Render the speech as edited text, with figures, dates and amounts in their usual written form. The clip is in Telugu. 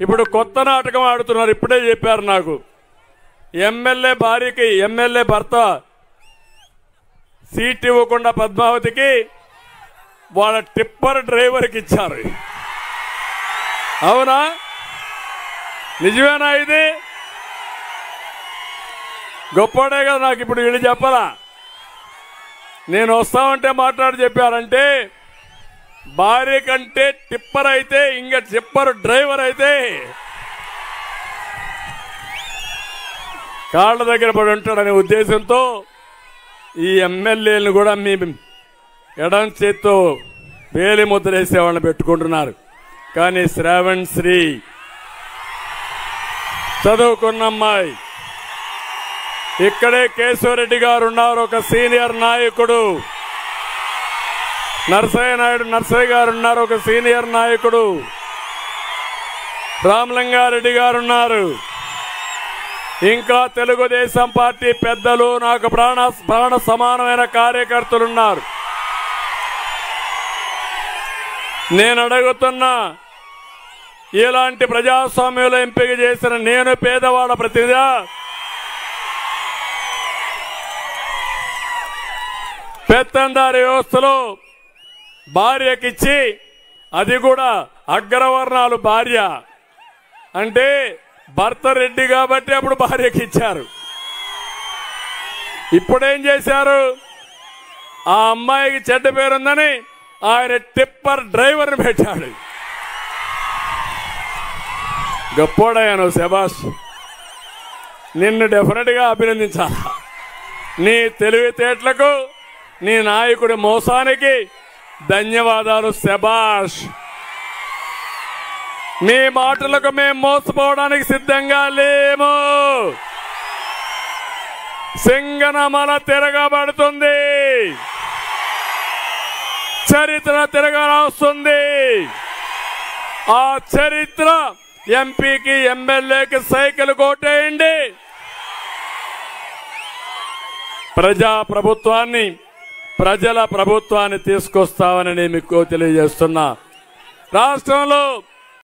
ఇప్పుడు కొత్త నాటకం ఆడుతున్నారు. ఇప్పుడే చెప్పారు నాకు, ఎమ్మెల్యే భార్యకి ఎమ్మెల్యే భర్త సీట్ ఇవ్వకుండా పద్మావతికి వాళ్ళ టిప్పర్ డ్రైవర్కి ఇచ్చారు. అవునా? నిజమేనా? ఇది గొప్పడే కదా. నాకు ఇప్పుడు వీళ్ళు చెప్పాలా, నేను వస్తామంటే మాట్లాడి చెప్పారంటే భార్య కంటే టిప్పర్ అయితే ఇంకా టిప్పర్ డ్రైవర్ అయితే కాళ్ళ దగ్గర పడి ఉంటాడనే ఉద్దేశంతో ఈ ఎమ్మెల్యేలను కూడా మీ ఎడం చేత్తో వేలి ముద్రేసేవాళ్ళని పెట్టుకుంటున్నారు. కానీ శ్రావణ్ శ్రీ చదువుకున్న అమ్మాయి, ఇక్కడే కేశవరెడ్డి గారు ఉన్నారు, ఒక సీనియర్ నాయకుడు. నర్సయ్య గారు ఉన్నారు, ఒక సీనియర్ నాయకుడు. రామలింగారెడ్డి గారు ఉన్నారు. ఇంకా తెలుగుదేశం పార్టీ పెద్దలు, నాకు ప్రాణ సమానమైన కార్యకర్తలున్నారు. నేను అడుగుతున్నా, ఇలాంటి ప్రజాస్వామ్యంలో ఎంపిక చేసిన నేను పేదవాళ్ళ ప్రతినిధి, పెత్తందారి వ్యవస్థలో భార్యకిచ్చి, అది కూడా అగ్రవర్ణాలు భార్య అంటే భర్త రెడ్డి కాబట్టి అప్పుడు భార్యకి ఇచ్చారు. ఇప్పుడేం చేశారు, ఆ అమ్మాయికి చెడ్డ పేరుందని ఆయన టిప్పర్ డ్రైవర్ని పెట్టాడు. గొప్పోడయ్యాను శభాష్, నిన్ను డెఫినెట్ గా అభినందించాలా. నీ తెలివితేటలకు, నీ నాయకుడి మోసానికి ధన్యవాదాలు శభాష్. మీ మాటలకు మేము మోసపోవడానికి సిద్ధంగా లేము. సింగనమల తిరగబడుతుంది, చరిత్ర తిరగరాస్తుంది. ఆ చరిత్ర ఎంపీకి ఎమ్మెల్యేకి సైకిల్ కొట్టేయండి. ప్రజాప్రభుత్వాన్ని, ప్రజల ప్రభుత్వాన్ని తీసుకొస్తామని నేను మీకు తెలియజేస్తున్నా. రాష్ట్రంలో